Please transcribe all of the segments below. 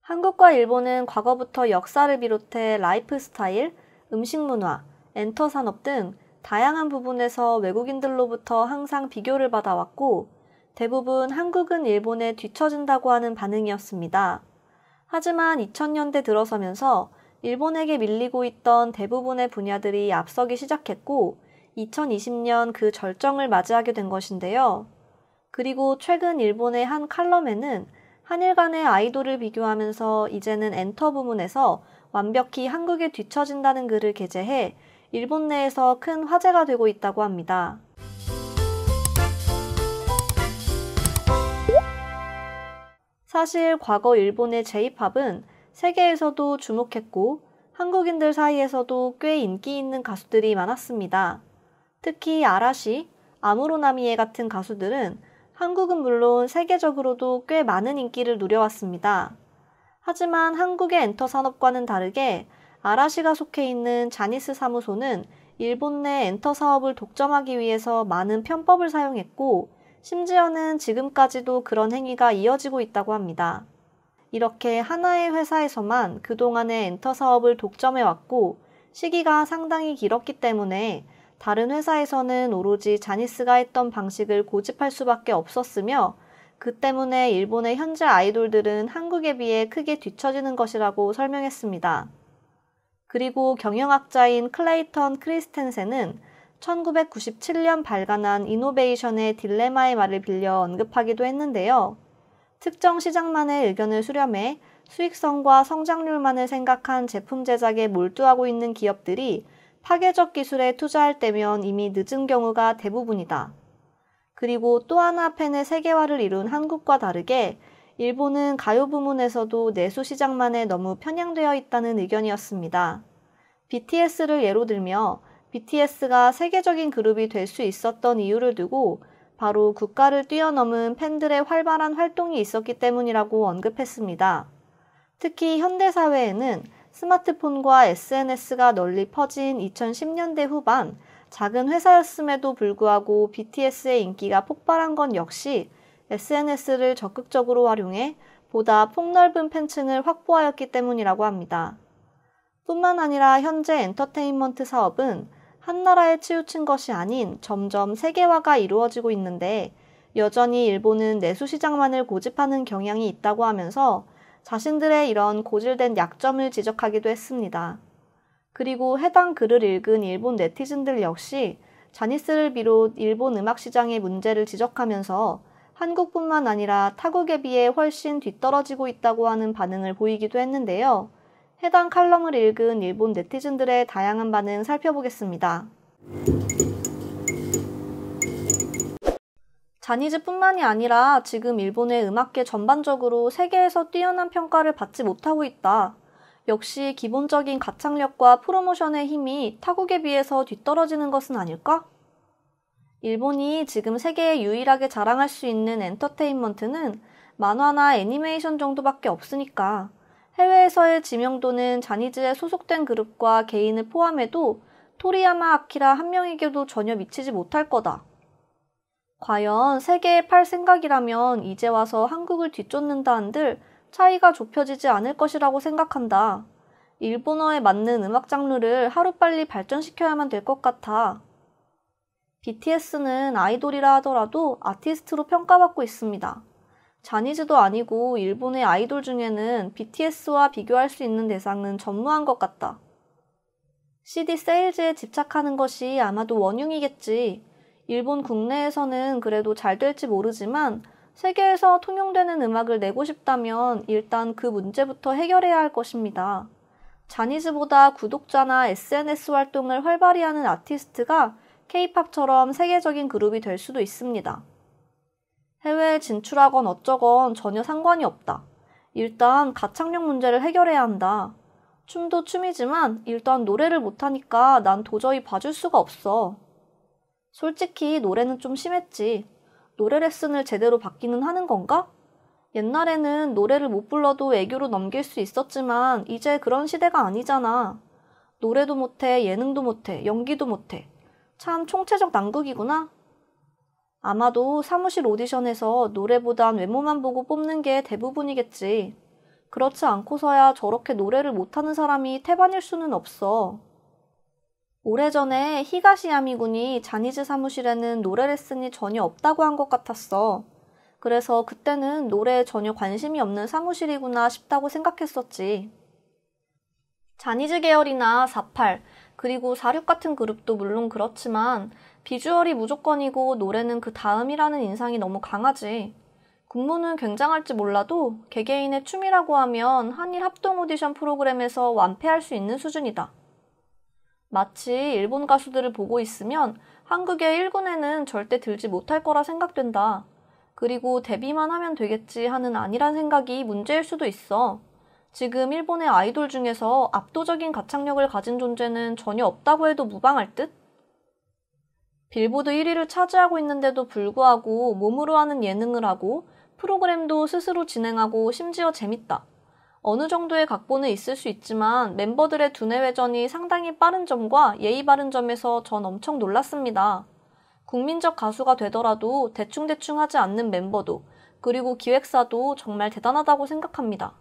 한국과 일본은 과거부터 역사를 비롯해 라이프 스타일, 음식 문화, 엔터 산업 등 다양한 부분에서 외국인들로부터 항상 비교를 받아왔고 대부분 한국은 일본에 뒤처진다고 하는 반응이었습니다. 하지만 2000년대 들어서면서 일본에게 밀리고 있던 대부분의 분야들이 앞서기 시작했고 2020년 그 절정을 맞이하게 된 것인데요. 그리고 최근 일본의 한 칼럼에는 한일 간의 아이돌을 비교하면서 이제는 엔터 부문에서 완벽히 한국에 뒤처진다는 글을 게재해 일본 내에서 큰 화제가 되고 있다고 합니다. 사실 과거 일본의 J-팝은 세계에서도 주목했고 한국인들 사이에서도 꽤 인기 있는 가수들이 많았습니다. 특히 아라시, 아무로나미에 같은 가수들은 한국은 물론 세계적으로도 꽤 많은 인기를 누려왔습니다. 하지만 한국의 엔터 산업과는 다르게 아라시가 속해 있는 자니스 사무소는 일본 내 엔터 사업을 독점하기 위해서 많은 편법을 사용했고 심지어는 지금까지도 그런 행위가 이어지고 있다고 합니다. 이렇게 하나의 회사에서만 그동안의 엔터 사업을 독점해왔고 시기가 상당히 길었기 때문에 다른 회사에서는 오로지 자니스가 했던 방식을 고집할 수밖에 없었으며 그 때문에 일본의 현재 아이돌들은 한국에 비해 크게 뒤처지는 것이라고 설명했습니다. 그리고 경영학자인 클레이턴 크리스텐센은 1997년 발간한 이노베이션의 딜레마의 말을 빌려 언급하기도 했는데요. 특정 시장만의 의견을 수렴해 수익성과 성장률만을 생각한 제품 제작에 몰두하고 있는 기업들이 파괴적 기술에 투자할 때면 이미 늦은 경우가 대부분이다. 그리고 또 하나 팬의 세계화를 이룬 한국과 다르게 일본은 가요 부문에서도 내수 시장만에 너무 편향되어 있다는 의견이었습니다. BTS를 예로 들며 BTS가 세계적인 그룹이 될 수 있었던 이유를 두고 바로 국가를 뛰어넘은 팬들의 활발한 활동이 있었기 때문이라고 언급했습니다. 특히 현대사회에는 스마트폰과 SNS가 널리 퍼진 2010년대 후반 작은 회사였음에도 불구하고 BTS의 인기가 폭발한 건 역시 SNS를 적극적으로 활용해 보다 폭넓은 팬층을 확보하였기 때문이라고 합니다. 뿐만 아니라 현재 엔터테인먼트 사업은 한 나라에 치우친 것이 아닌 점점 세계화가 이루어지고 있는데 여전히 일본은 내수 시장만을 고집하는 경향이 있다고 하면서 자신들의 이런 고질된 약점을 지적하기도 했습니다. 그리고 해당 글을 읽은 일본 네티즌들 역시 자니스를 비롯 일본 음악 시장의 문제를 지적하면서 한국뿐만 아니라 타국에 비해 훨씬 뒤떨어지고 있다고 하는 반응을 보이기도 했는데요. 해당 칼럼을 읽은 일본 네티즌들의 다양한 반응 살펴보겠습니다. 자니즈뿐만이 아니라 지금 일본의 음악계 전반적으로 세계에서 뛰어난 평가를 받지 못하고 있다. 역시 기본적인 가창력과 프로모션의 힘이 타국에 비해서 뒤떨어지는 것은 아닐까? 일본이 지금 세계에 유일하게 자랑할 수 있는 엔터테인먼트는 만화나 애니메이션 정도밖에 없으니까 해외에서의 지명도는 자니즈에 소속된 그룹과 개인을 포함해도 토리야마 아키라 한 명에게도 전혀 미치지 못할 거다. 과연 세계에 팔 생각이라면 이제 와서 한국을 뒤쫓는다 한들 차이가 좁혀지지 않을 것이라고 생각한다. 일본어에 맞는 음악 장르를 하루빨리 발전시켜야만 될 것 같아. BTS는 아이돌이라 하더라도 아티스트로 평가받고 있습니다. 자니즈도 아니고 일본의 아이돌 중에는 BTS와 비교할 수 있는 대상은 전무한 것 같다. CD 세일즈에 집착하는 것이 아마도 원흉이겠지. 일본 국내에서는 그래도 잘 될지 모르지만 세계에서 통용되는 음악을 내고 싶다면 일단 그 문제부터 해결해야 할 것입니다. 자니즈보다 구독자나 SNS 활동을 활발히 하는 아티스트가 K-팝처럼 세계적인 그룹이 될 수도 있습니다. 해외에 진출하건 어쩌건 전혀 상관이 없다. 일단 가창력 문제를 해결해야 한다. 춤도 춤이지만 일단 노래를 못하니까 난 도저히 봐줄 수가 없어. 솔직히 노래는 좀 심했지. 노래 레슨을 제대로 받기는 하는 건가? 옛날에는 노래를 못 불러도 애교로 넘길 수 있었지만 이제 그런 시대가 아니잖아. 노래도 못해, 예능도 못해, 연기도 못해. 참 총체적 난국이구나. 아마도 사무실 오디션에서 노래보단 외모만 보고 뽑는 게 대부분이겠지. 그렇지 않고서야 저렇게 노래를 못하는 사람이 태반일 수는 없어. 오래전에 히가시야미 군이 자니즈 사무실에는 노래 레슨이 전혀 없다고 한 것 같았어. 그래서 그때는 노래에 전혀 관심이 없는 사무실이구나 싶다고 생각했었지. 자니즈 계열이나 48, 그리고 46 같은 그룹도 물론 그렇지만 비주얼이 무조건이고 노래는 그 다음이라는 인상이 너무 강하지. 군무는 굉장할지 몰라도 개개인의 춤이라고 하면 한일 합동 오디션 프로그램에서 완패할 수 있는 수준이다. 마치 일본 가수들을 보고 있으면 한국의 1군에는 절대 들지 못할 거라 생각된다. 그리고 데뷔만 하면 되겠지 하는 안일한 생각이 문제일 수도 있어. 지금 일본의 아이돌 중에서 압도적인 가창력을 가진 존재는 전혀 없다고 해도 무방할 듯? 빌보드 1위를 차지하고 있는데도 불구하고 몸으로 하는 예능을 하고 프로그램도 스스로 진행하고 심지어 재밌다. 어느 정도의 각본은 있을 수 있지만 멤버들의 두뇌 회전이 상당히 빠른 점과 예의 바른 점에서 전 엄청 놀랐습니다. 국민적 가수가 되더라도 대충대충 하지 않는 멤버도 그리고 기획사도 정말 대단하다고 생각합니다.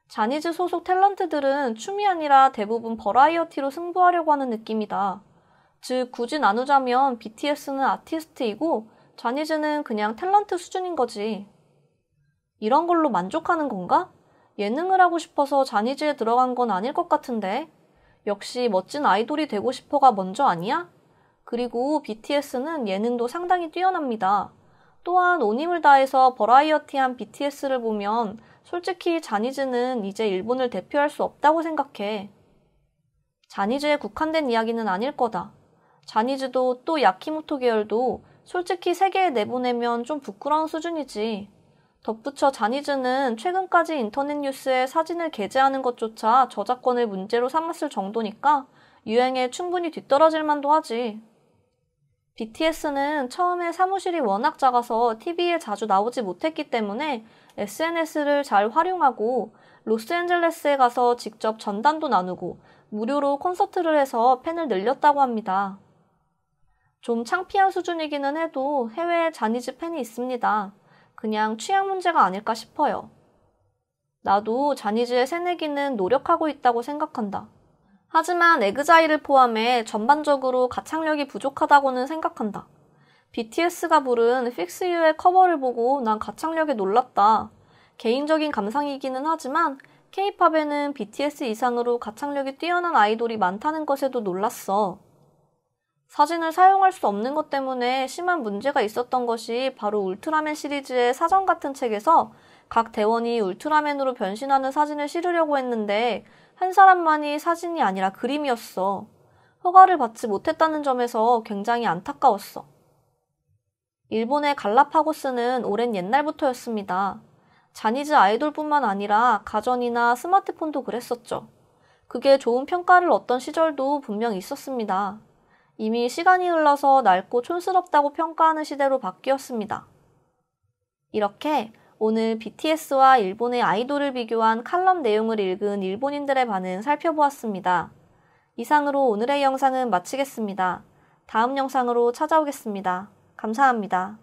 자니즈 소속 탤런트들은 춤이 아니라 대부분 버라이어티로 승부하려고 하는 느낌이다. 즉 굳이 나누자면 BTS는 아티스트이고 자니즈는 그냥 탤런트 수준인 거지. 이런 걸로 만족하는 건가? 예능을 하고 싶어서 자니즈에 들어간 건 아닐 것 같은데. 역시 멋진 아이돌이 되고 싶어가 먼저 아니야? 그리고 BTS는 예능도 상당히 뛰어납니다. 또한 온 힘을 다해서 버라이어티한 BTS를 보면 솔직히 자니즈는 이제 일본을 대표할 수 없다고 생각해. 자니즈에 국한된 이야기는 아닐 거다. 자니즈도 또 야키모토 계열도 솔직히 세계에 내보내면 좀 부끄러운 수준이지. 덧붙여 자니즈는 최근까지 인터넷 뉴스에 사진을 게재하는 것조차 저작권을 문제로 삼았을 정도니까 유행에 충분히 뒤떨어질 만도 하지. BTS는 처음에 사무실이 워낙 작아서 TV에 자주 나오지 못했기 때문에 SNS를 잘 활용하고 로스앤젤레스에 가서 직접 전단도 나누고 무료로 콘서트를 해서 팬을 늘렸다고 합니다. 좀 창피한 수준이기는 해도 해외에 자니즈 팬이 있습니다. 그냥 취향 문제가 아닐까 싶어요. 나도 자니즈의 새내기는 노력하고 있다고 생각한다. 하지만 에그자일을 포함해 전반적으로 가창력이 부족하다고는 생각한다. BTS가 부른 Fix You의 커버를 보고 난 가창력에 놀랐다. 개인적인 감상이기는 하지만 K-팝에는 BTS 이상으로 가창력이 뛰어난 아이돌이 많다는 것에도 놀랐어. 사진을 사용할 수 없는 것 때문에 심한 문제가 있었던 것이 바로 울트라맨 시리즈의 사전 같은 책에서 각 대원이 울트라맨으로 변신하는 사진을 실으려고 했는데 한 사람만이 사진이 아니라 그림이었어. 허가를 받지 못했다는 점에서 굉장히 안타까웠어. 일본의 갈라파고스는 오랜 옛날부터였습니다. 자니즈 아이돌뿐만 아니라 가전이나 스마트폰도 그랬었죠. 그게 좋은 평가를 얻던 시절도 분명 있었습니다. 이미 시간이 흘러서 낡고 촌스럽다고 평가하는 시대로 바뀌었습니다. 이렇게 오늘 BTS와 일본의 아이돌을 비교한 칼럼 내용을 읽은 일본인들의 반응 살펴보았습니다. 이상으로 오늘의 영상은 마치겠습니다. 다음 영상으로 찾아오겠습니다. 감사합니다.